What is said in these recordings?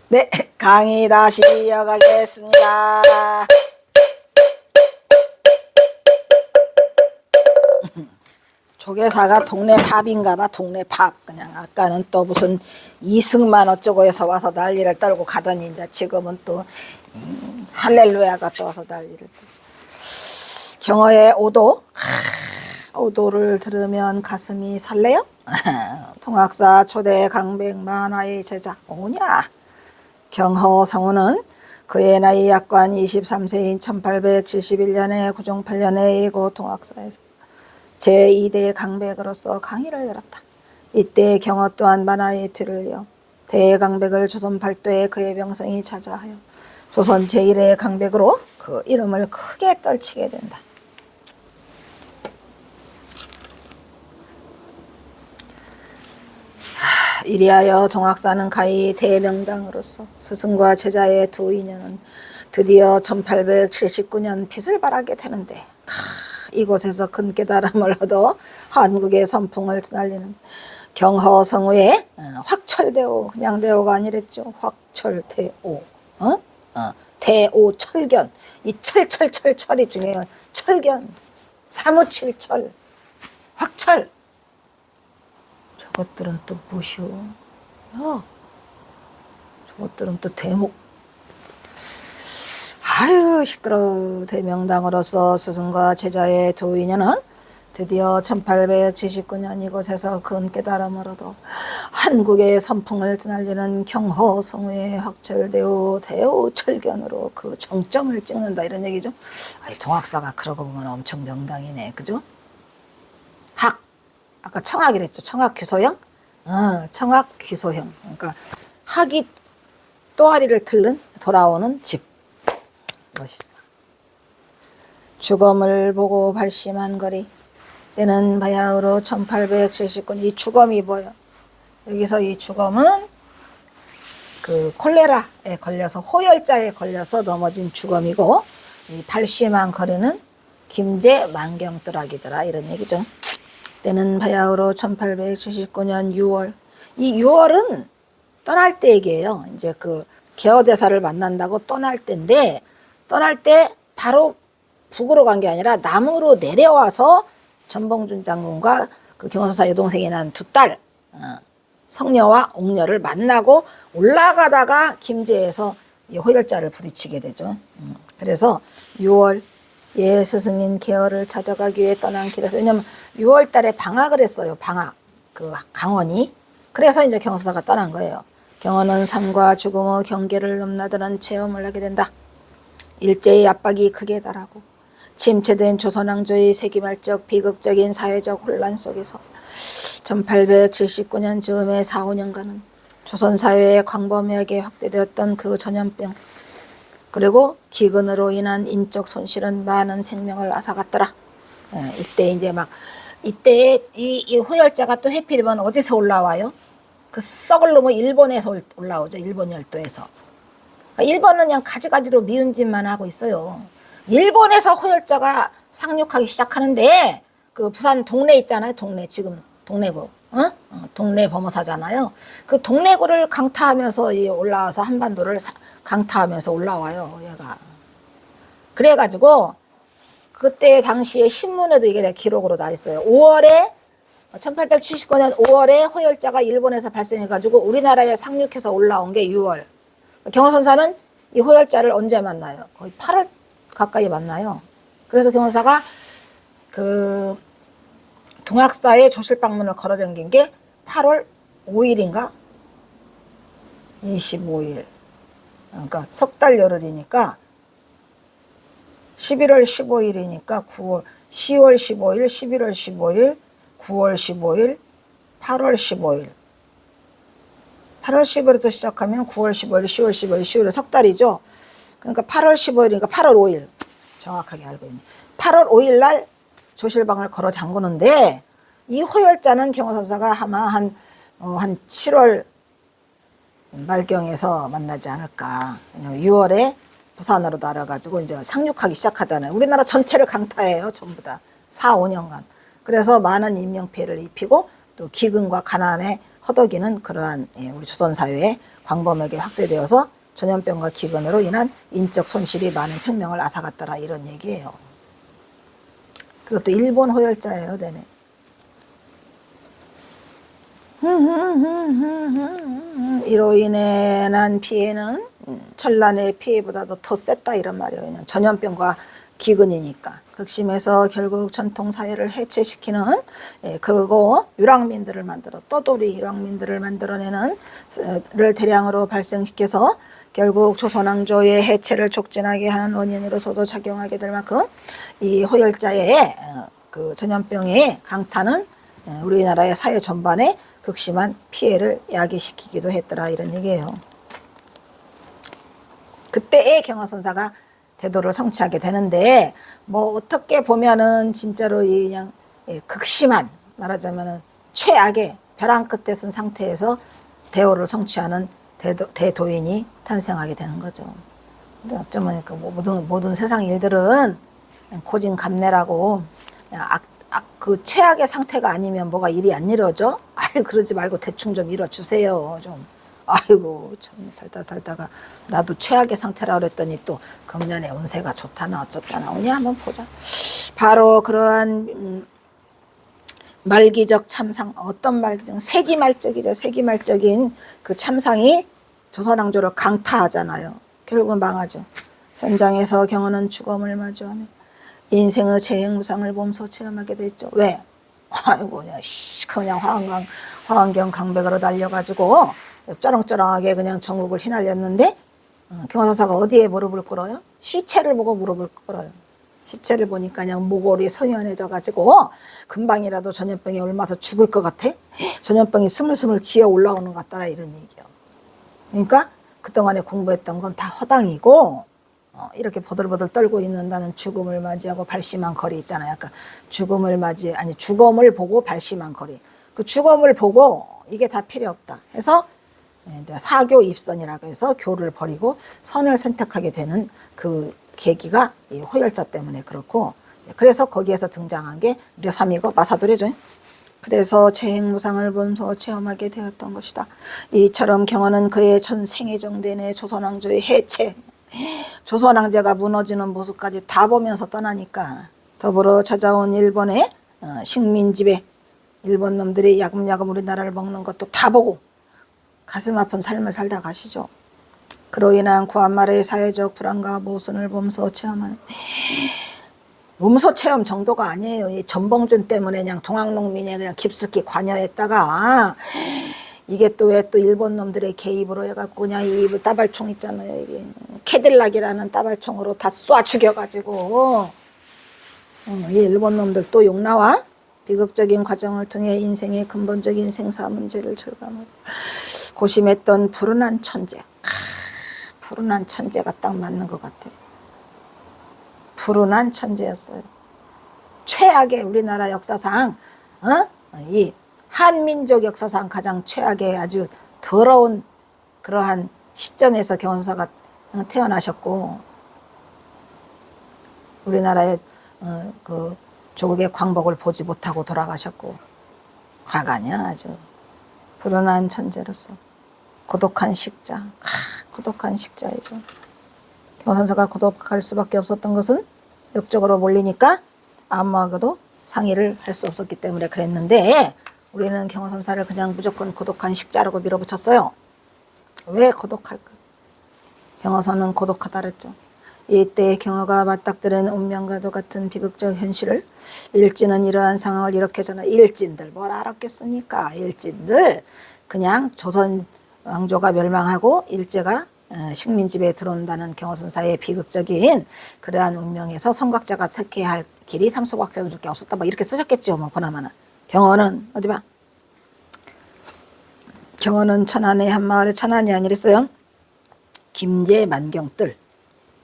네, 강의 다시 이어가겠습니다. 조계사가 동네 팝인가봐. 동네 팝. 그냥 아까는 또 무슨 이승만 어쩌고 해서 와서 난리를 떨고 가더니 이제 지금은 또 할렐루야가 또 와서 난리를 떨고. 경어의 오도. 오도를 들으면 가슴이 설레요. 통학사 초대 강백 만화의 제자 오냐. 경허 성우는 그의 나이 약관 23세인 1871년에 구종 8년에 고 통학사에서 제2대 강백으로서 강의를 열었다. 이때 경허 또한 만화의 뒤를 이어 대강백을 조선 팔도에 그의 명성이 자자하여 조선 제1의 강백으로 그 이름을 크게 떨치게 된다. 이리하여 동학사는 가히 대명당으로서 스승과 제자의 두 인연은 드디어 1879년 빛을 발하게 되는데, 이곳에서 큰 깨달음을 얻어 한국의 선풍을 날리는 경허 성우의 확철대오, 그냥 대오가 아니랬죠. 확철대오, 대오 철견. 이 철철철철이 중요해요. 철견, 사무칠철, 확철. 저것들은 또 무엇이오? 저것들은 또 대목. 아유 시끄러워. 대명당으로서 스승과 제자의 두 인연은 드디어 1879년 이곳에서 큰 깨달음을 얻어 한국의 선풍을 드날리는 경허 성우의 확철대오 대오 철견으로 그 정점을 찍는다, 이런 얘기죠. 아니, 동학사가 그러고 보면 엄청 명당이네, 그죠? 학, 아까 청학이랬죠. 청학귀소형. 청학귀소형. 그러니까 학이 또아리를 틀는 돌아오는 집. 멋있어. 죽음을 보고 발심한 거리. 때는 바야흐로 1879년. 이 죽음이 뭐예요? 여기서 이 죽음은 그 콜레라에 걸려서, 호열자에 걸려서 넘어진 죽음이고, 이 발심한 거리는 김제 만경뜰락이더라, 이런 얘기죠. 때는 바야흐로 1879년 6월. 이 6월은 떠날 때 얘기예요. 이제 그 개어대사를 만난다고 떠날 때인데, 떠날 때 바로 북으로 간 게 아니라 남으로 내려와서 전봉준 장군과 그 경호선사 여동생이 난 두 딸, 성녀와 옥녀를 만나고 올라가다가 김제에서 이 호열자를 부딪히게 되죠. 그래서 6월 예 스승인 개어를 찾아가기 위해 떠난 길에서, 왜냐면 6월 달에 방학을 했어요. 방학. 그 강원이. 그래서 이제 경호선사가 떠난 거예요. 경호는 삶과 죽음의 경계를 넘나드는 체험을 하게 된다. 일제의 압박이 크게 달하고 침체된 조선왕조의 세기말적 비극적인 사회적 혼란 속에서 1879년 즈음의 4, 5년간은 조선 사회에 광범위하게 확대되었던 그 전염병, 그리고 기근으로 인한 인적 손실은 많은 생명을 앗아갔더라. 이때 이제 막 이때 이 호열자가 또 해필이면 어디서 올라와요? 그 썩을 놈의 일본에서 올라오죠. 일본 열도에서. 일본은 그냥 가지가지로 미운 짓만 하고 있어요. 일본에서 호열자가 상륙하기 시작하는데, 그 부산 동래 있잖아요. 동래, 지금 동래구, 동래 범어사잖아요. 그 동래구를 강타하면서 올라와서 한반도를 강타하면서 올라와요, 얘가. 그래가지고 그때 당시에 신문에도 이게 기록으로 나 있어요. 1879년 5월에 호열자가 일본에서 발생해가지고 우리나라에 상륙해서 올라온 게 6월. 경호선사는 이 호열자를 언제 만나요? 거의 8월 가까이 만나요. 그래서 경호사가 그 동학사의 조실 방문을 걸어당긴 게 8월 5일인가? 25일. 그러니까 석 달 열흘이니까 11월 15일이니까 9월, 10월 15일, 11월 15일, 9월 15일, 8월 15일. 8월 15일부터 시작하면 9월 15일, 10월 15일, 10월 석 달이죠. 그러니까 8월 15일이니까 8월 5일. 정확하게 알고 있네. 8월 5일 날 조실방을 걸어 잠그는데, 이 호열자는 경호선사가 아마 한 7월 말경에서 만나지 않을까. 왜냐면 6월에 부산으로 날아가지고 이제 상륙하기 시작하잖아요. 우리나라 전체를 강타해요. 전부 다. 4, 5년간. 그래서 많은 인명피해를 입히고 또 기근과 가난에 허덕이는 그러한 우리 조선 사회의 광범위하게 확대되어서 전염병과 기근으로 인한 인적 손실이 많은 생명을 앗아갔더라 이런 얘기예요. 그것도 일본 호열자예요, 내내. 이로 인해 난 피해는 천란의 피해보다도 더 셌다 이런 말이에요. 그냥 전염병과 기근이니까. 극심해서 결국 전통 사회를 해체시키는 그거 유랑민들을 만들어 떠돌이 유랑민들을 만들어내는 를 대량으로 발생시켜서 결국 조선왕조의 해체를 촉진하게 하는 원인으로서도 작용하게 될 만큼 이 호열자의 그 전염병의 강타는 우리나라의 사회 전반에 극심한 피해를 야기시키기도 했더라 이런 얘기예요. 그때의 경화선사가 대도를 성취하게 되는데 뭐 어떻게 보면은 진짜로 이 그냥 극심한 말하자면은 최악의 벼랑 끝에 쓴 상태에서 대호를 성취하는 대도인이 탄생하게 되는 거죠. 근데 어쩌면 그 모든 세상 일들은 고진감래라고 그 최악의 상태가 아니면 뭐가 일이 안 이루어져? 아유 그러지 말고 대충 좀 이뤄주세요. 좀 아이고 참 살다가 나도 최악의 상태라 그랬더니 또 금년에 운세가 좋다나 어쩌다나 오냐 한번 보자. 바로 그러한 말기적 참상 어떤 말기적 세기말적이죠. 세기말적인 그 참상이 조선왕조를 강타하잖아요. 결국은 망하죠. 현장에서 경호는 죽음을 마주하며 인생의 재행무상을 몸소 체험하게 됐죠. 왜? 아이고 그냥 화환경 강백으로 달려가지고 쩌렁쩌렁하게 그냥 전국을 휘날렸는데 경화선사가 어디에 무릎을 꿇어요? 시체를 보고 무릎을 꿇어요. 시체를 보니까 그냥 모골이 소연해져 가지고 금방이라도 전염병에 옮아서 죽을 것 같아? 전염병이 스물스물 기어 올라오는 것 같더라 이런 얘기요. 그러니까 그동안에 공부했던 건 다 허당이고 이렇게 버들버들 떨고 있는 나는 죽음을 맞이하고 발심한 거리 있잖아요. 약간 죽음을 보고 발심한 거리. 그 죽음을 보고 이게 다 필요 없다 해서 이제 사교 입선이라고 해서 교를 버리고 선을 선택하게 되는 그 계기가 이 호열자 때문에 그렇고 그래서 거기에서 등장한 게 려삼이고 마사도래죠. 그래서 재행무상을 본소 체험하게 되었던 것이다. 이처럼 경호는 그의 전생애 정대내 조선왕조의 해체 조선왕제가 무너지는 모습까지 다 보면서 떠나니까 더불어 찾아온 일본의 식민지배 일본 놈들이 야금야금 우리나라를 먹는 것도 다 보고 가슴 아픈 삶을 살다 가시죠. 그로 인한 구한말의 사회적 불안과 모순을 몸소 체험하는 몸소 체험 정도가 아니에요. 이 전봉준 때문에 그냥 동학농민에 그냥 깊숙이 관여했다가 이게 또 왜 또 일본 놈들의 개입으로 해갖고 그냥 이 따발총 있잖아요. 이게 캐딜락이라는 따발총으로 다 쏴 죽여가지고 이 일본 놈들 또 욕 나와? 비극적인 과정을 통해 인생의 근본적인 생사 문제를 절감하고 고심했던 푸른한 천재. 푸른한 천재가 딱 맞는 것 같아. 푸른한 천재였어요. 최악의 우리나라 역사상 이 한민족 역사상 가장 최악의 아주 더러운 그러한 시점에서 경선사가 태어나셨고 우리나라의 그 조국의 광복을 보지 못하고 돌아가셨고 과가냐 아주 불운한 천재로서 고독한 식자 고독한 식자이죠. 경선사가 고독할 수밖에 없었던 것은 역적으로 몰리니까 아무하고도 상의를 할 수 없었기 때문에 그랬는데 우리는 경호선사를 그냥 무조건 고독한 식자라고 밀어붙였어요. 왜 고독할까? 경호선은 고독하다 그랬죠. 이때 경호가 맞닥뜨린 운명과도 같은 비극적 현실을 일진은 이러한 상황을 이렇게 전하 일진들 뭘 알았겠습니까? 일진들 그냥 조선 왕조가 멸망하고 일제가 식민지배에 들어온다는 경호선사의 비극적인 그러한 운명에서 선각자가 택해야 할 길이 삼수각자들밖에 없었다. 뭐 이렇게 쓰셨겠죠. 뭐 보나마나. 경호는 어디 봐. 경호는 천안의 한 마을에 천안이 아니랬어요. 김제 만경뜰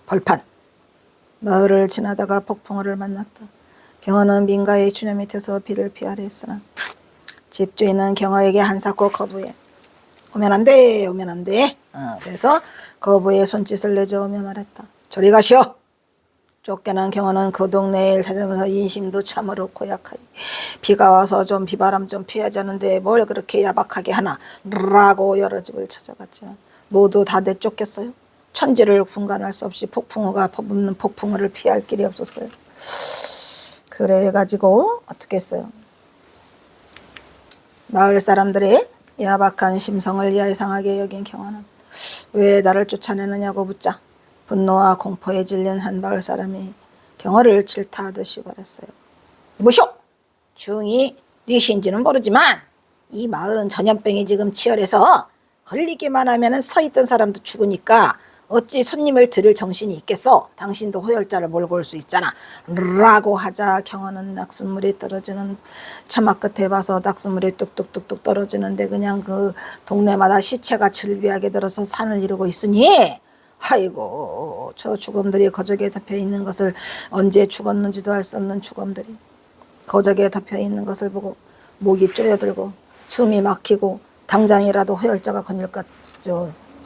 벌판 마을을 지나다가 폭풍우를 만났다. 경호는 민가의 주녀 밑에서 비를 피하려 했으나 집주인은 경호에게 한사코 거부해. 오면 안 돼, 오면 안 돼. 그래서 거부의 손짓을 내저으며 말했다. 저리 가시오. 쫓겨난 경호는 그 동네를 찾으면서 인심도 참으로 고약하니 비가 와서 좀 비바람 좀 피하지 않는데 뭘 그렇게 야박하게 하나 라고 여러 집을 찾아갔지만 모두 다 내쫓겼어요. 천지를 분간할 수 없이 폭풍우가 퍼붓는 폭풍우를 피할 길이 없었어요. 그래가지고 어떻게 했어요? 마을 사람들의 야박한 심성을 야상하게 여긴 경호는 왜 나를 쫓아내느냐고 묻자 분노와 공포에 질린 한 마을 사람이 경호를 질타하듯이 말했어요. 이보쇼! 중이 니신지는 모르지만 이 마을은 전염병이 지금 치열해서 걸리기만 하면 서 있던 사람도 죽으니까 어찌 손님을 들을 정신이 있겠어? 당신도 호열자를 몰고 올 수 있잖아. 라고 하자 경호는 낙숫물이 떨어지는 차막 끝에 봐서 낙숫물이 뚝뚝뚝뚝 떨어지는데 그냥 그 동네마다 시체가 즐비하게 들어서 산을 이루고 있으니 아이고 저 죽음들이 거적에 덮여 있는 것을 언제 죽었는지도 알 수 없는 죽음들이 거적에 덮여 있는 것을 보고 목이 쪼여들고 숨이 막히고 당장이라도 호열자가 걸릴까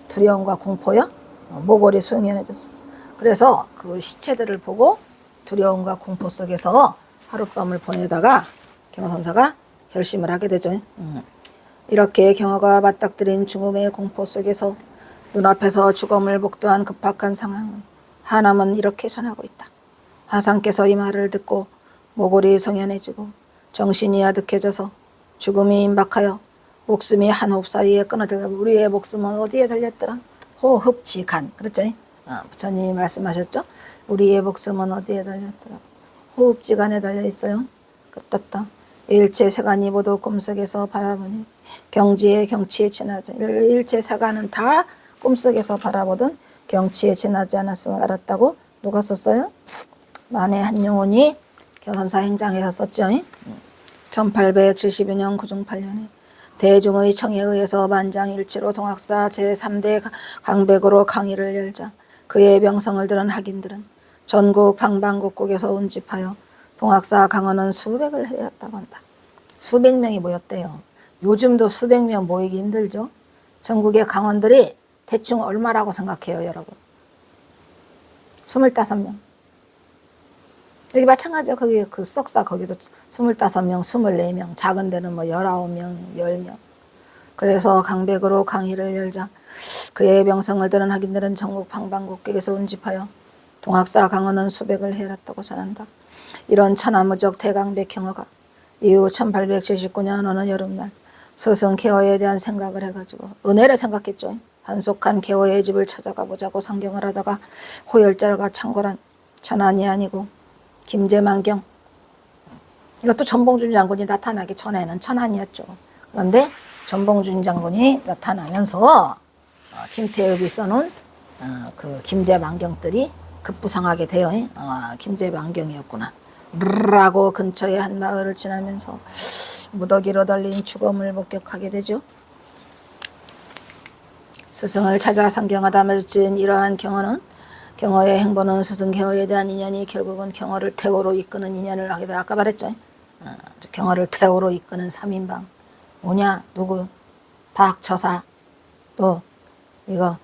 두려움과 공포요? 모골이 소용연해졌어. 그래서 그 시체들을 보고 두려움과 공포 속에서 하룻밤을 보내다가 경호선사가 결심을 하게 되죠. 이렇게 경호가 맞닥뜨린 죽음의 공포 속에서 눈앞에서 죽음을 목도한 급박한 상황은 하남은 이렇게 전하고 있다. 하상께서 이 말을 듣고 모골이 송연해지고 정신이 아득해져서 죽음이 임박하여 목숨이 한 호흡 사이에 끊어들고 우리의 목숨은 어디에 달렸더라? 호흡지간. 그렇죠? 부처님이 말씀하셨죠? 우리의 목숨은 어디에 달렸더라? 호흡지간에 달려있어요. 떴다. 일체 세간이 모두 꿈속에서 바라보니 경지에 경치에 지나지 일체 세간은 다 꿈속에서 바라보던 경치에 지나지 않았음을 알았다고 누가 썼어요? 만해 한용운이 견선사 행장에서 썼죠. 1872년 고종 8년에 대중의 청에 의해서 만장일치로 동학사 제3대 강백으로 강의를 열자 그의 명성을 들은 학인들은 전국 방방곡곡에서 운집하여 동학사 강원은 수백을 해왔다고 한다. 수백 명이 모였대요. 요즘도 수백 명 모이기 힘들죠. 전국의 강원들이 대충 얼마라고 생각해요, 여러분? 25명. 여기 마찬가지죠. 거기 그 썩사 거기도 25명, 24명, 작은 데는 뭐 19명, 10명. 그래서 강백으로 강의를 열자 그의 명성을 들은 학인들은 전국 방방곡곡에서 운집하여 동학사 강원은 수백을 해랐다고 전한다. 이런 천하무적 대강백 경어가 이후 1879년 어느 여름날 스승 개호에 대한 생각을 해가지고 은혜를 생각했죠. 한속한 개호의 집을 찾아가 보자고 상경을 하다가 호열자가 창궐한 천안이 아니고 김제만경, 이것도 전봉준 장군이 나타나기 전에는 천안이었죠. 그런데 전봉준 장군이 나타나면서 김태읍이 써놓은 그 김제만경들이 급부상하게 되어 김제만경이었구나 라고 근처의 한 마을을 지나면서 무더기로 달린 죽음을 목격하게 되죠. 스승을 찾아 상경하다 맺은 이러한 경어는 경어의 행보는 스승 개호에 대한 인연이 결국은 경어를 태호로 이끄는 인연을 하게 돼. 아까 말했죠. 경어를 태호로 이끄는 3인방. 뭐냐? 누구? 박처사. 또 이거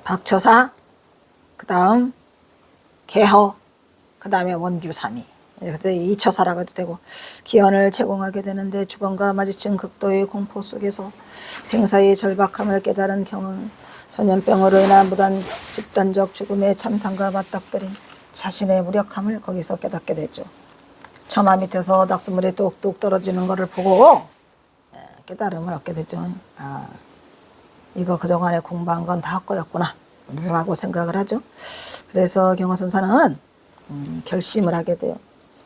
박처사. 그 다음 개호. 그 다음에 원규삼이. 그때 이처사라고 해도 되고 기원을 제공하게 되는데 죽음과 마주친 극도의 공포 속에서 생사의 절박함을 깨달은 경어는 전염병으로 인한 무단 집단적 죽음의 참상과 맞닥뜨린 자신의 무력함을 거기서 깨닫게 되죠. 처마 밑에서 낙수물이 뚝뚝 떨어지는 것을 보고 깨달음을 얻게 되죠. 아, 이거 그동안에 공부한 건 다 헛거였구나 라고 생각을 하죠. 그래서 경호선사는 결심을 하게 돼요.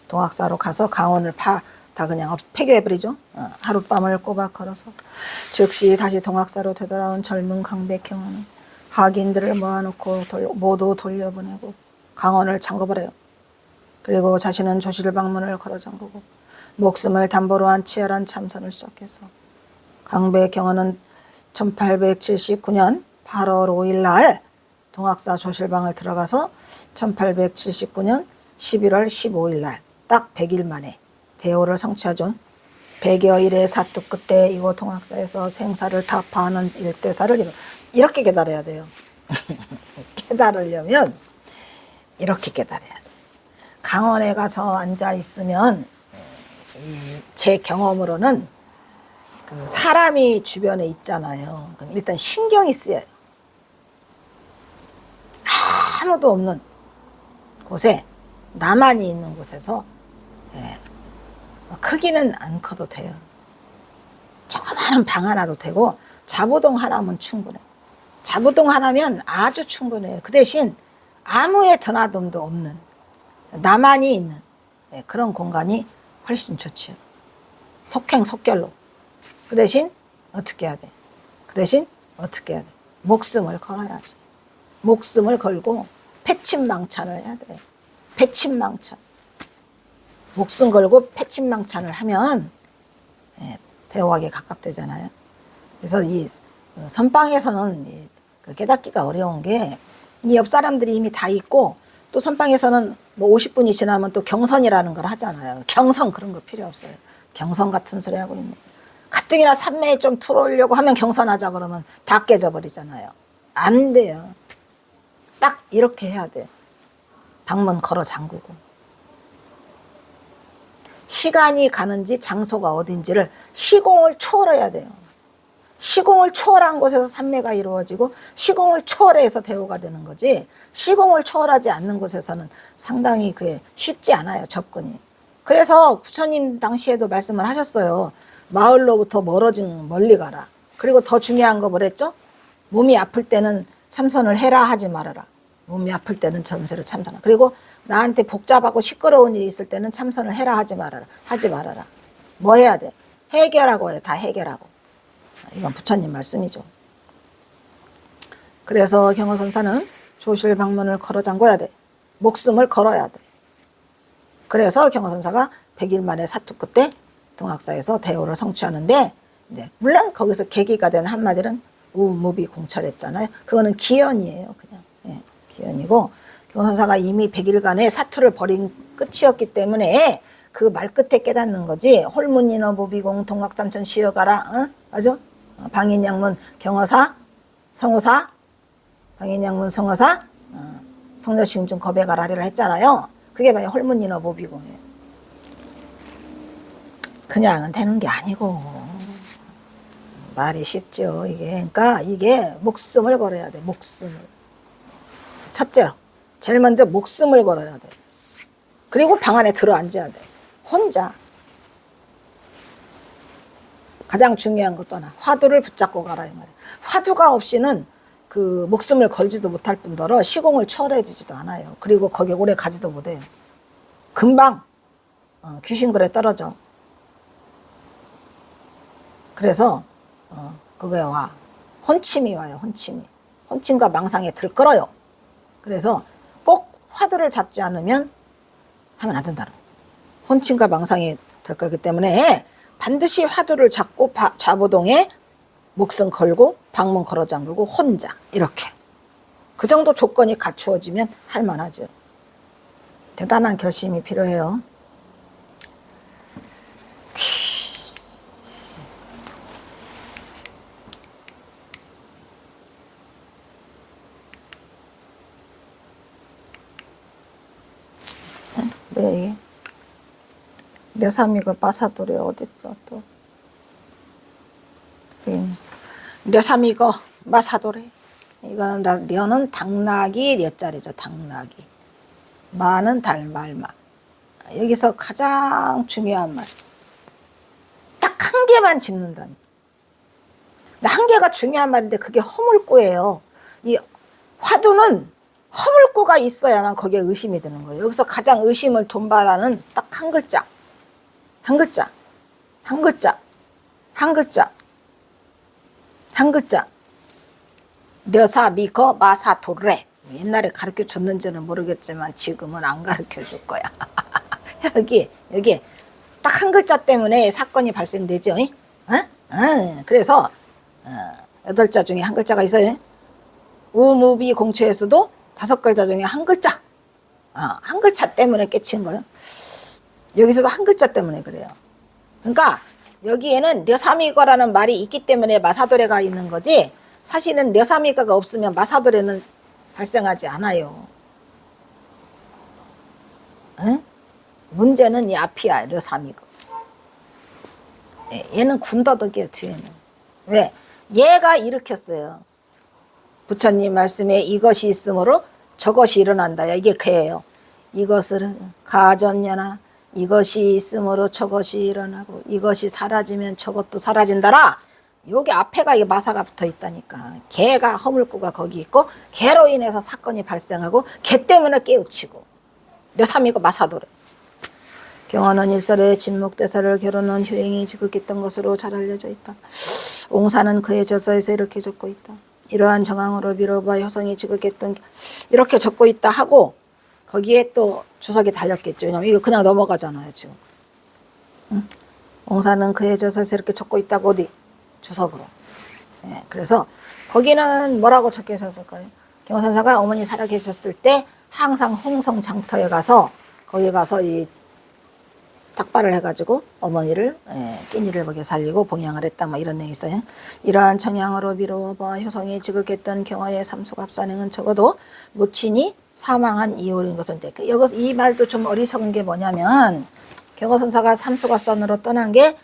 동학사로 가서 강원을 다 그냥 폐교해버리죠. 하룻밤을 꼬박 걸어서 즉시 다시 동학사로 되돌아온 젊은 강백경은 학인들을 모아놓고 모두 돌려보내고 강원을 잠궈버려요. 그리고 자신은 조실방문을 걸어 잠그고 목숨을 담보로 한 치열한 참선을 시작해서 강백경은 1879년 8월 5일 날 동학사 조실방을 들어가서 1879년 11월 15일 날 딱 100일 만에 대호를 성취하죠. 100여일의 사투 끝에 이곳 동학사에서 생사를 타파하는 일대사를 이렇게 깨달아야 돼요. 깨달으려면 이렇게 깨달아야 돼. 강원에 가서 앉아 있으면 제 경험으로는 그 사람이 주변에 있잖아요. 그럼 일단 신경이 쓰여요. 아무도 없는 곳에 나만이 있는 곳에서 크기는 안 커도 돼요. 조그마한 방 하나도 되고 자부동 하나면 충분해. 자부동 하나면 아주 충분해요. 그 대신 아무의 드나듦도 없는 나만이 있는 그런 공간이 훨씬 좋지요. 속행속결로. 그 대신 어떻게 해야 돼? 그 대신 어떻게 해야 돼? 목숨을 걸어야지. 목숨을 걸고 패침망찬을 해야 돼. 패침망찬. 목숨 걸고 패침망찬을 하면 대오하기에 가깝대잖아요. 그래서 이 선방에서는 깨닫기가 어려운 게 이 옆 사람들이 이미 다 있고 또 선방에서는 뭐 50분이 지나면 또 경선이라는 걸 하잖아요. 경선 그런 거 필요 없어요. 경선 같은 소리 하고 있네. 가뜩이나 산매에 좀 들어오려고 하면 경선하자 그러면 다 깨져버리잖아요. 안 돼요. 딱 이렇게 해야 돼. 방문 걸어 잠그고. 시간이 가는지 장소가 어딘지를 시공을 초월해야 돼요. 시공을 초월한 곳에서 산매가 이루어지고 시공을 초월해서 대오가 되는 거지 시공을 초월하지 않는 곳에서는 상당히 그게 쉽지 않아요. 접근이. 그래서 부처님 당시에도 말씀을 하셨어요. 마을로부터 멀리 가라. 그리고 더 중요한 거 뭐랬죠? 몸이 아플 때는 참선을 해라 하지 말아라. 몸이 아플 때는 점세로 참선하라. 그리고 나한테 복잡하고 시끄러운 일이 있을 때는 참선을 해라 하지 말아라. 뭐 해야 돼? 해결하고 해. 다 해결하고. 이건 부처님 말씀이죠. 그래서 경허선사는 조실 방문을 걸어 잠궈야 돼. 목숨을 걸어야 돼. 그래서 경허선사가 100일 만에 사투 끝에 동학사에서 대오를 성취하는데 물론 거기서 계기가 된 한마디는 우무비 공철했잖아요. 그거는 기연이에요. 그냥 기연이고 경허선사가 이미 100일간의 사투를 벌인 끝이었기 때문에 그 말 끝에 깨닫는 거지. 홀문인어 무비공 동학삼천 쉬어가라. 맞아? 방인양문 경허사 성호사 방인양문 성호사 성녀시금중 거배가라리라 했잖아요. 그게 바로 홀문인어 무비공이에요. 그냥은 되는 게 아니고 말이 쉽죠. 이게 그러니까 이게 목숨을 걸어야 돼. 목숨을. 첫째로 제일 먼저 목숨을 걸어야 돼. 그리고 방 안에 들어 앉아야 돼. 혼자. 가장 중요한 것도 하나. 화두를 붙잡고 가라 이 말이야. 화두가 없이는 그 목숨을 걸지도 못할 뿐더러 시공을 초월해지지도 않아요. 그리고 거기에 오래 가지도 못해요. 금방 귀신글에 떨어져. 그래서 그거에 와. 혼침이 와요. 혼침과 망상에 들끓어요. 그래서 꼭 화두를 잡지 않으면 하면 안 된다는 거예요. 혼침과 망상에 들끓기 때문에 반드시 화두를 잡고 좌보동에 목숨 걸고 방문 걸어 잠그고 혼자 이렇게 그 정도 조건이 갖추어지면 할만하죠. 대단한 결심이 필요해요. 네, 이게 뇌삼이가 마사도래 어딨어 또? 뇌삼이가 마사도래. 이거는 려는 당나귀 려자리죠. 당나귀. 마는 달말마. 여기서 가장 중요한 말. 딱 한 개만 짚는다. 한 개가 중요한 말인데 그게 허물구예요. 이 화두는 허물구가 있어야만 거기에 의심이 드는 거예요. 여기서 가장 의심을 돈발하는 딱 한 글자. 한 글자. 한 글자. 한 글자. 한 글자. 려사 미거 마사 도래. 옛날에 가르쳐 줬는지는 모르겠지만 지금은 안 가르쳐 줄 거야. 여기 딱 한 글자 때문에 사건이 발생되죠. 그래서 8자 중에 한 글자가 있어요. 우무비 공처에서도 5글자 중에 한 글자. 한 글자 때문에 깨친 거예요. 여기서도 한 글자 때문에 그래요. 그러니까 여기에는 려사미거라는 말이 있기 때문에 마사도래가 있는 거지 사실은 려사미거가 없으면 마사도래는 발생하지 않아요. 응? 문제는 이 앞이야. 르삼이고. 얘는 군더더기야 뒤에는. 왜? 얘가 일으켰어요. 부처님 말씀에 이것이 있으므로 저것이 일어난다. 이게 그예요. 이것을 가전녀나 이것이 있으므로 저것이 일어나고 이것이 사라지면 저것도 사라진다라. 여기 앞에가 이 마사가 붙어 있다니까. 개가 허물구가 거기 있고 개로 인해서 사건이 발생하고 개 때문에 깨우치고 묘삼이고 마사도래. 경화는 일설에 진목대사를 겨루는 효행이 지극했던 것으로 잘 알려져 있다. 옹사는 그의 저서에서 이렇게 적고 있다. 이러한 정황으로 미뤄봐 효성이 지극했던 이렇게 적고 있다 하고 거기에 또 주석이 달렸겠죠. 왜냐면 이거 그냥 넘어가잖아요 지금. 응? 옹사는 그의 저서에서 이렇게 적고 있다고 어디 주석으로. 예, 그래서 거기는 뭐라고 적혀 있었을까요? 경화선사가 어머니 살아계셨을 때 항상 홍성 장터에 가서 거기 가서 이 닭발을 해가지고 어머니를 끼니를 먹여 살리고 봉양을 했다 뭐 이런 내용이 있어요. 이러한 청양으로 미루어봐 효성이 지극했던 경화의 삼수갑산행은 적어도 모친이 사망한 이유인 것은 돼. 여기서 이 말도 좀 어리석은 게 뭐냐면 경화선사가 삼수갑산으로 떠난 게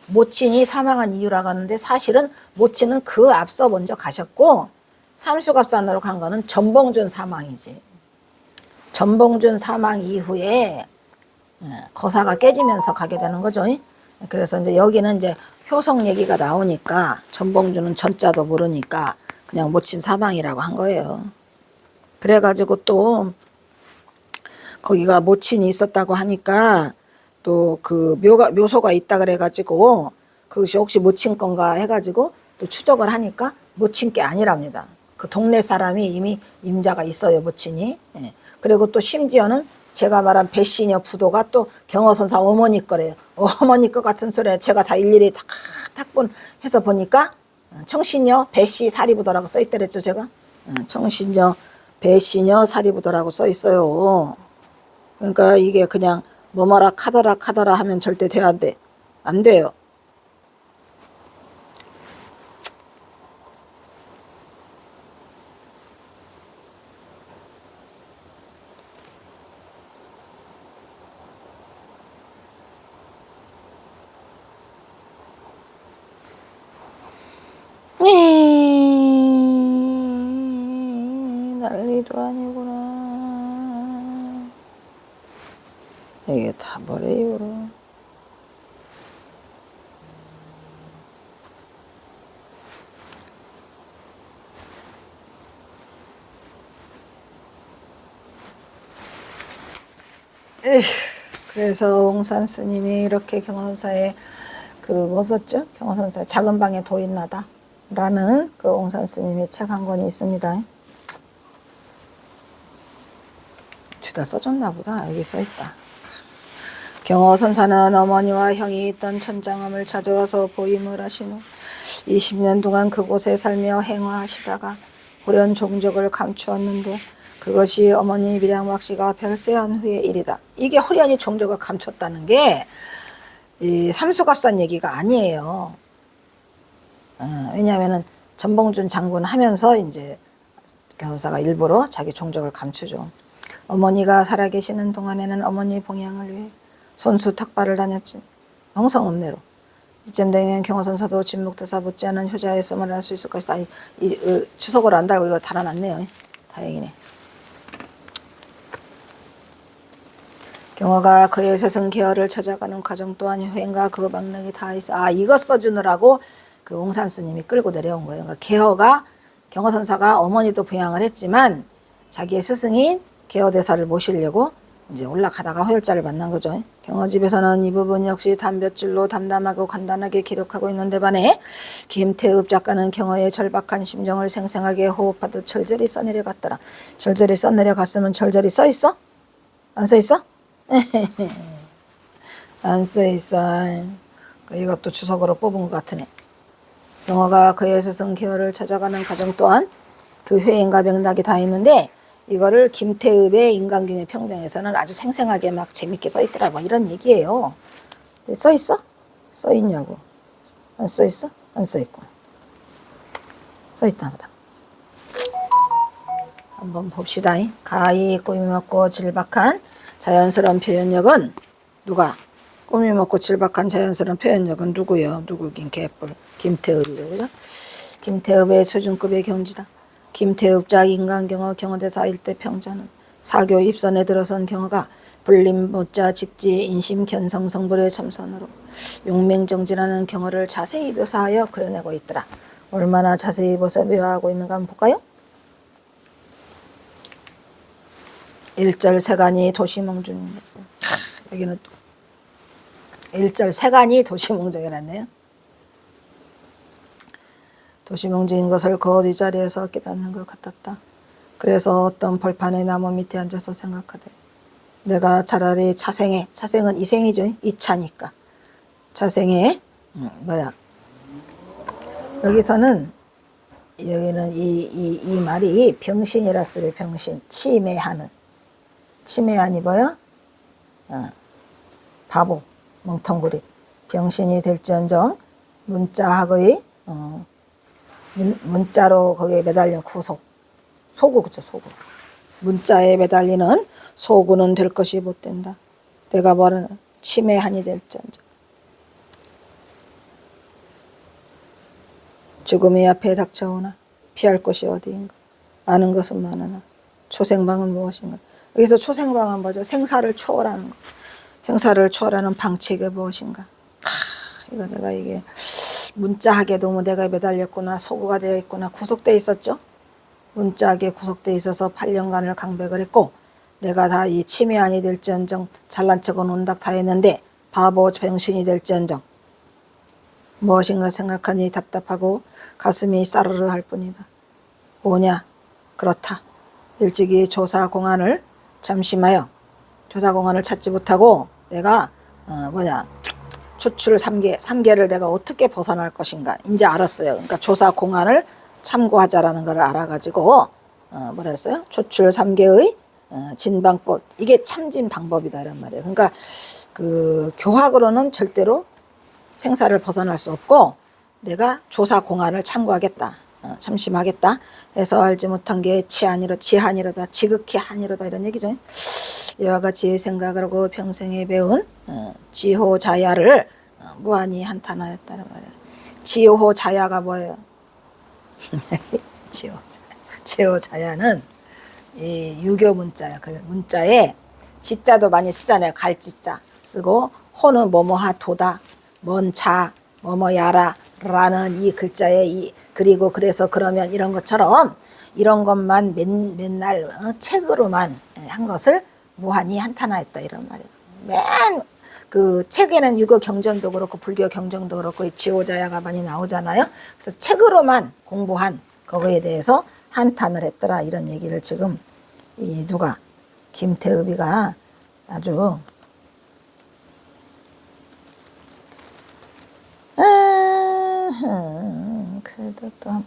모친이 사망한 이유라고 하는데 사실은 모친은 그 앞서 먼저 가셨고 삼수갑산으로 간 거는 전봉준 사망이지. 전봉준 사망 이후에 거사가 깨지면서 가게 되는 거죠. 그래서 이제 여기는 이제 효성 얘기가 나오니까 전봉준은 전자도 모르니까 그냥 모친 사망이라고 한 거예요. 그래가지고 또 거기가 모친이 있었다고 하니까 또 그 묘소가 있다 그래가지고 그것이 혹시 모친 건가 해가지고 또 추적을 하니까 모친 게 아니랍니다. 그 동네 사람이 이미 임자가 있어요, 모친이. 그리고 또 심지어는 제가 말한 배씨녀 부도가 또 경허선사 어머니 거래요. 어머니 거 같은 소리에 제가 다 일일이 탁본해서 보니까 청신녀 배씨 사리부도라고 써있더랬죠, 제가. 청신녀 배씨녀 사리부도라고 써있어요. 그러니까 이게 그냥 뭐뭐라 카더라 하면 절대 돼야 돼. 안 돼요. 난리도 아니구나. 이게 다 뭐래요. 그래서 옹산 스님이 이렇게 경화선사에 뭐 썼죠? 경화선사 작은 방에 도인나다 라는 그 옹산 스님의 책 한 권이 있습니다. 죄다 써줬나 보다. 여기 써있다. 경화선사는 어머니와 형이 있던 천장암을 찾아와서 보임을 하신 후 20년 동안 그곳에 살며 행화하시다가 호련 종적을 감추었는데 그것이 어머니 밀양박씨가 별세한 후의 일이다. 이게 호련이 종적을 감췄다는 게 이 삼수갑산 얘기가 아니에요. 왜냐하면은 전봉준 장군 하면서 이제 경선사가 일부러 자기 종적을 감추죠. 어머니가 살아계시는 동안에는 어머니 봉양을 위해 손수 탁발을 다녔지. 영성음내로. 이쯤 되면 경화선사도 진묵대사 못지않은 효자였음을 알 수 있을 것이다. 추석을 안 달고 이거 달아놨네요. 다행이네. 경화가 그의 세승 계열을 찾아가는 과정 또한 효행과 그 막력이 다 있어. 이거 써주느라고 그 옹산 스님이 끌고 내려온 거예요. 그러니까 계허가 경화선사가 어머니도 부양을 했지만 자기의 스승인 계허대사를 모시려고 이제 올라가다가 허열자를 만난 거죠. 경허집에서는 이 부분 역시 단볕줄로 담담하고 간단하게 기록하고 있는데 반해 김태읍 작가는 경허의 절박한 심정을 생생하게 호흡하듯 절절히 써내려갔더라. 절절히 써내려갔으면 절절히 써있어? 안 써있어? 안 써있어. 이것도 주석으로 뽑은 것 같으네. 경허가 그의 스승 계열을 찾아가는 과정 또한 그 회행과 맥락이 다 있는데 이거를 김태읍의 인간경의 평정에서는 아주 생생하게 막 재밌게 써있더라고. 이런 얘기예요. 써있어? 써있냐고. 안 써있어? 안 써있고. 써있다 보다. 한번 봅시다. 가히 꾸미 먹고 질박한 자연스러운 표현력은 누가? 꾸미 먹고 질박한 자연스러운 표현력은 누구요? 누구긴 개뿔. 김태읍이죠. 그죠? 김태읍의 수준급의 경지다. 김태읍자 인간경어 경어대사 일대 평자는 사교 입선에 들어선 경어가 불림모자 직지 인심 견성 성불의 첨선으로 용맹정진하는 경어를 자세히 묘사하여 그려내고 있더라. 얼마나 자세히 묘사하고 있는가 한번 볼까요? 1절 세간이 도시몽중인 것을 여기는 또 1절 세간이 도시몽중이라네요. 도시몽중인 것을 곧 이 자리에서 깨닫는 것 같았다. 그래서 어떤 벌판의 나무 밑에 앉아서 생각하되 내가 차라리 차생은 이생이죠. 이차니까 차생에 여기는 이 말이 병신이라 쓰려. 병신 치매하니 뭐야? 바보 멍텅구리 병신이 될지언정 문자학의 문자로 거기에 매달린 소구 그죠. 소구 문자에 매달리는 소구는 될 것이 못 된다. 내가 말하는 치매하니 될지언정 죽음이 앞에 닥쳐오나 피할 곳이 어디인가. 아는 것은 많으나 초생방은 무엇인가. 여기서 초생방은 뭐죠? 생사를 초월하는 거. 생사를 초월하는 방책이 무엇인가. 이거 내가 이게 문자학에 너무 내가 매달렸구나. 소구가 되어 있구나. 구속되어 있었죠. 문자학에 구속되어 있어서 8년간을 강백을 했고 내가 다 이 치매아니 될지언정 잘난 척은 온닥 다 했는데 바보 병신이 될지언정 무엇인가 생각하니 답답하고 가슴이 싸르르 할 뿐이다. 오냐? 그렇다. 일찍이 조사공안을 잠심하여 조사공안을 찾지 못하고 내가 추출 3개를 내가 어떻게 벗어날 것인가 이제 알았어요. 그러니까 조사공안을 참고하자라는 걸 알아가지고 뭐라 했어요? 추출 3개의 진방법, 이게 참진 방법이다 이란 말이에요. 그러니까 그 교학으로는 절대로 생사를 벗어날 수 없고 내가 조사 공안을 참고하겠다. 참심하겠다 해서 알지 못한 게 지한이로다 지극히 한이로다 이런 얘기죠. 이와 같이 생각을 하고 평생에 배운 지호자야를 무한히 한탄하였다는 말이에요. 지호자야가 뭐예요? 지호자야는 이 유교 문자야. 그 문자에 지자도 많이 쓰잖아요. 갈지자 쓰고 호는 뭐뭐하 도다 먼자 뭐뭐야라 라는 이 글자에 그리고 그래서 그러면 이런 것처럼 이런 것만 맨날 책으로만 한 것을 무한히 한탄하였다 이런 말이에요. 맨 그 책에는 유교 경전도 그렇고 불교 경전도 그렇고 지호자야가 많이 나오잖아요. 그래서 책으로만 공부한 거기에 대해서 한탄을 했더라 이런 얘기를 지금 이 누가 김태읍이가 아주 그래도 또 한번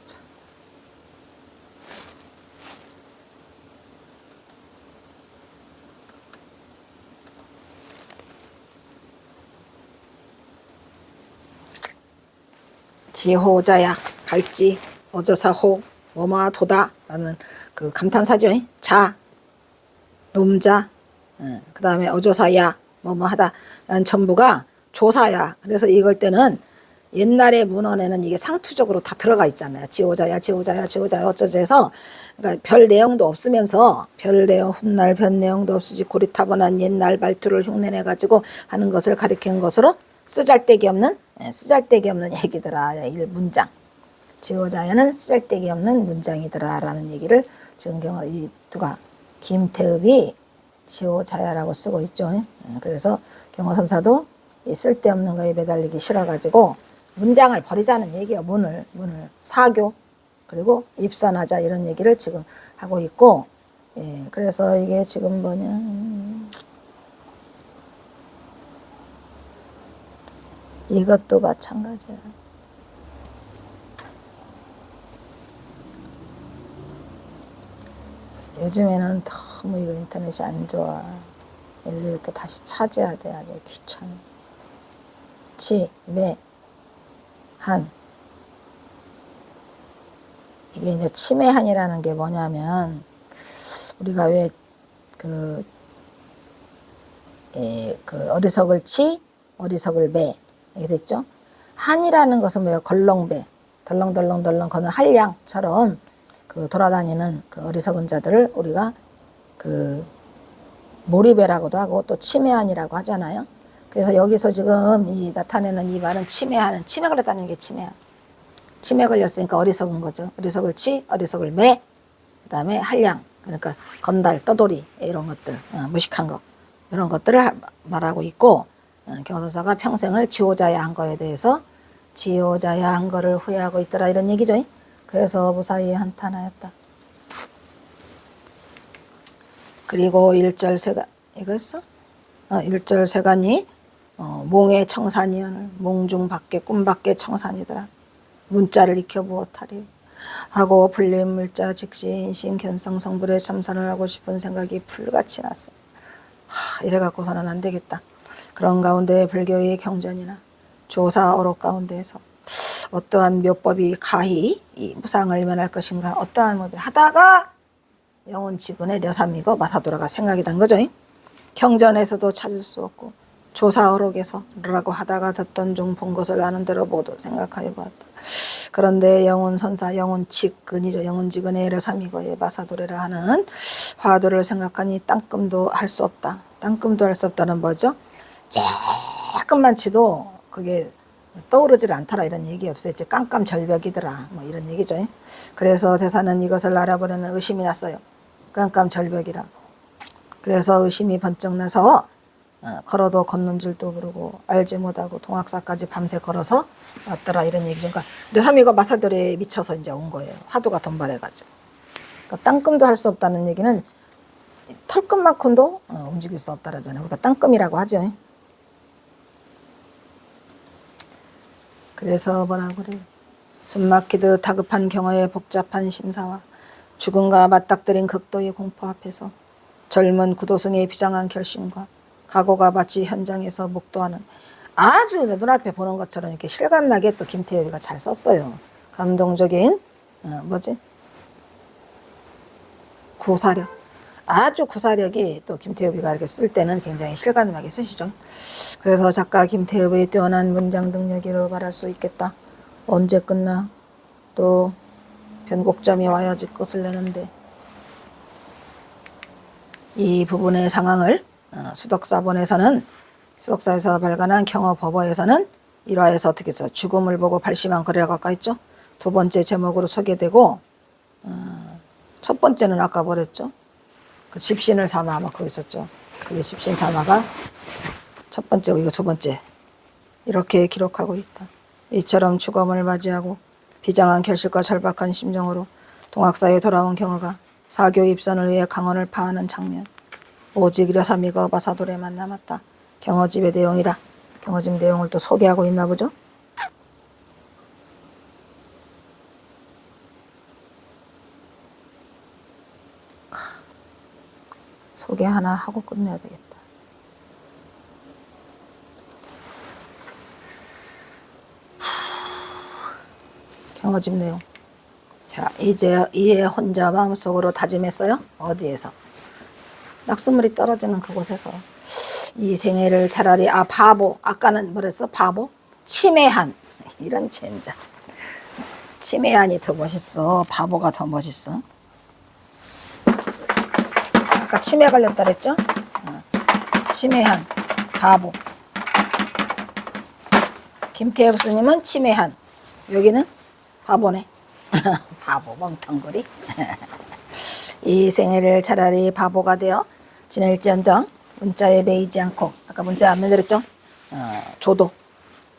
보자. 지호자야 갈지 어조사호 뭐뭐하 도다 라는 그 감탄사죠. 자 놈자 그 다음에 어조사야 뭐뭐하다 라는 전부가 조사야. 그래서 이걸 때는 옛날의 문헌에는 이게 상투적으로 다 들어가 있잖아요. 지호자야 어쩌지 해서 그러니까 별 내용도 없으면서 별 내용 훗날 별 내용도 없으지 고리타분한 옛날 말투를 흉내내 가지고 하는 것을 가리키는 것으로 쓰잘데기 없는 얘기더라. 이 문장. 지호자야는 쓰잘데기 없는 문장이더라 라는 얘기를 지금 이 누가 김태읍이 지호자야라고 쓰고 있죠. 그래서 경어선사도 이 쓸데없는 거에 매달리기 싫어가지고 문장을 버리자는 얘기예요. 문을 사교 그리고 입선하자 이런 얘기를 지금 하고 있고 그래서 이게 지금 뭐냐 이것도 마찬가지야. 요즘에는 너무 이거 인터넷이 안 좋아. 일일이 또 다시 찾아야 돼. 아주 귀찮아. 치, 매, 한. 이게 이제 치매한이라는 게 뭐냐면, 우리가 왜 그, 어리석을 치, 어리석을 매. 이렇게 됐죠? 한이라는 것은 뭐예요? 걸렁배. 덜렁덜렁덜렁 거는 한량처럼 그 돌아다니는 그 어리석은 자들을 우리가 그 몰입배라고도 하고 또 치매한이라고 하잖아요. 그래서 여기서 지금 이 나타내는 이 말은 치매하는, 치매 걸렸다는 게 치매한. 치매 걸렸으니까 어리석은 거죠. 어리석을 치, 어리석을 매, 그 다음에 한량. 그러니까 건달, 떠돌이 이런 것들, 무식한 것 이런 것들을 말하고 있고, 경서사가 평생을 지호자야 한 거에 대해서 지호자야 한 거를 후회하고 있더라 이런 얘기죠. 그래서 무사히 한탄하였다. 그리고 일절세가 이거였어? 일절세간이 몽의 청산이언을 몽중 밖에 꿈 밖에 청산이더라. 문자를 익혀 무엇하리 하고 불림 물자 즉시 인심 견성 성불의 참선을 하고 싶은 생각이 불같이 났어. 이래갖고서는 안 되겠다. 그런 가운데 불교의 경전이나 조사 어록 가운데에서 어떠한 묘법이 가히 이 무상을 면할 것인가, 어떠한 묘법이 하다가 영혼치근의 려삼이고 마사도라가 생각이 난 거죠. 경전에서도 찾을 수 없고 조사 어록에서 라고 하다가 듣던 중 본 것을 아는 대로 모두 생각하여 보았다. 그런데 영혼선사, 영혼치근이죠. 영혼치근의 려삼이고의 마사도래라 하는 화두를 생각하니 땅금도 할 수 없다. 땅금도 할 수 없다는 뭐죠? 조금만 치도 그게 떠오르질 않더라 이런 얘기예요. 도대체 깜깜절벽이더라 뭐 이런 얘기죠. 그래서 대사는 이것을 알아보려는 의심이 났어요. 깜깜절벽이라. 그래서 의심이 번쩍 나서 걸어도 걷는 줄도 모르고 알지 못하고 동학사까지 밤새 걸어서 왔더라 이런 얘기죠. 그러니까 려삼이가 마사도래에 미쳐서 이제 온 거예요. 화두가 돈발해가지고. 그러니까 땅금도 할 수 없다는 얘기는 털끝만큼도 움직일 수 없다라잖아요. 그러니까 땅금이라고 하죠. 그래서 뭐라고 그래요? 숨막히듯 다급한 경어의 복잡한 심사와 죽음과 맞닥뜨린 극도의 공포 앞에서 젊은 구도승의 비장한 결심과 각오가 마치 현장에서 목도하는, 아주 눈앞에 보는 것처럼 이렇게 실감나게 또 김태엽이가 잘 썼어요. 감동적인 구사력, 아주 구사력이 또 김태엽이가 이렇게 쓸 때는 굉장히 실감나게 쓰시죠. 그래서 작가 김태엽의 뛰어난 문장 능력이라고 말할 수 있겠다. 언제 끝나? 또 변곡점이 와야지 끝을 내는데, 이 부분의 상황을 수덕사에서 발간한 경어법어에서는 1화에서 어떻게 해서 죽음을 보고 발심한 거래라고 아까 했죠. 두 번째 제목으로 소개되고, 첫 번째는 아까 뭐랬죠? 그 집신을 삼아, 아마 그거 있었죠. 그게 집신 삼아가 첫 번째고 이거 두 번째. 이렇게 기록하고 있다. 이처럼 죽음을 맞이하고 비장한 결실과 절박한 심정으로 동학사에 돌아온 경어가 사교 입선을 위해 강원을 파하는 장면. 오직 려삼이가 마사도래만 남았다. 경어집의 내용이다. 경어집 내용을 또 소개하고 있나 보죠. 소개 하나 하고 끝내야 되겠다. 경어집 내용. 자, 이제 이에 혼자 마음속으로 다짐했어요. 어디에서? 낙수물이 떨어지는 그곳에서. 이 생애를 차라리 바보, 아까는 뭐랬어? 바보? 치매한. 이런 젠장. 치매한이 더 멋있어. 바보가 더 멋있어. 아까 치매 걸렸다 그랬죠? 치매한, 바보. 김태엽 스님은 치매한, 여기는 바보네. 바보 멍텅구리. 이 생애를 차라리 바보가 되어 지낼지언정 문자에 매이지 않고, 아까 문자 안 만들었죠?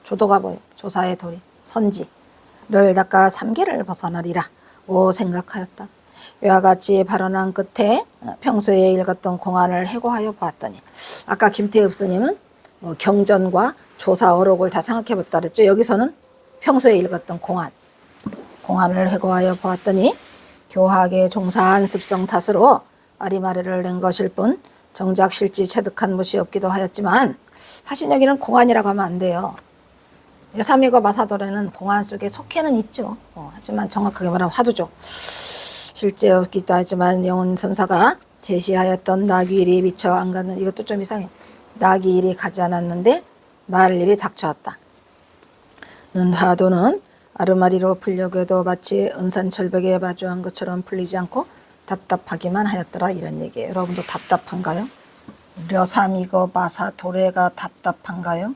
조도가 뭐예요? 조사의 도리, 선지를 닦아 삼계를 벗어나리라 오 생각하였다. 이와 같이 발언한 끝에 평소에 읽었던 공안을 해고하여 보았더니, 아까 김태엽 스님은 경전과 조사 어록을 다 생각해 봤다 그랬죠. 여기서는 평소에 읽었던 공안을 회고하여 보았더니 교학에 종사한 습성 탓으로 아리마리를 낸 것일 뿐 정작 실지 체득한 못이 없기도 하였지만, 사실 여기는 공안이라고 하면 안 돼요. 여삼이고 마사도래는 공안 속에 속해는 있죠. 하지만 정확하게 말하면 화두죠. 실제 없기도 하지만 영혼선사가 제시하였던 나귀일이 미처 안 가는, 이것도 좀 이상해. 나귀일이 가지 않았는데 말일 일이 닥쳐왔다. 는 화두는 아르마리로 풀려고 해도 마치 은산철벽에 마주한 것처럼 풀리지 않고 답답하기만 하였더라, 이런 얘기예요. 여러분도 답답한가요? 려삼이고 마사도래가 답답한가요?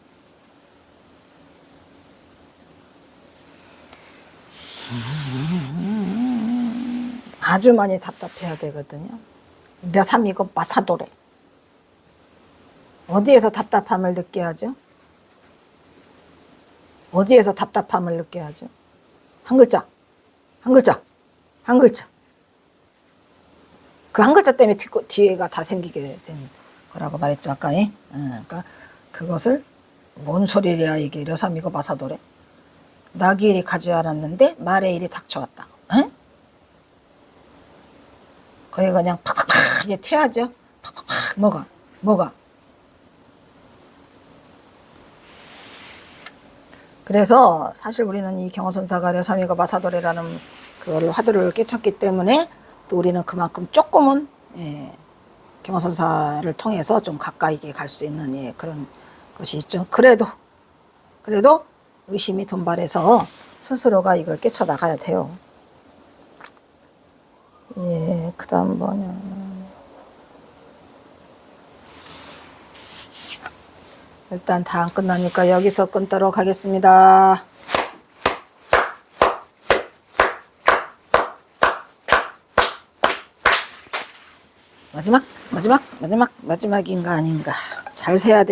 아주 많이 답답해야 되거든요. 려삼이고 마사도래. 어디에서 답답함을 느껴 하죠? 어디에서 답답함을 느껴 하죠? 한 글자, 한 글자, 한 글자. 그 한 글자 때문에 뒤에가 다 생기게 된 거라고 말했죠, 아까. 그러니까 그것을 뭔 소리야 이게, 려삼이고 마사도래. 나귀일이 가지 않았는데 말의 일이 닥쳐왔다. 거기 그냥 팍팍팍 이게 튀어야죠. 팍팍팍. 뭐가. 그래서 사실 우리는 이 경어선사가 려삼이고 마사도래라는 그걸 화두를 깨쳤기 때문에 또 우리는 그만큼 조금은 경어선사를 통해서 좀 가까이게 갈 수 있는 그런 것이 있죠. 그래도 의심이 돈발해서 스스로가 이걸 깨쳐 나가야 돼요. 그 다음 뭐냐. 일단 다 안 끝나니까 여기서 끊도록 하겠습니다. 마지막인가 아닌가. 잘 세야 돼.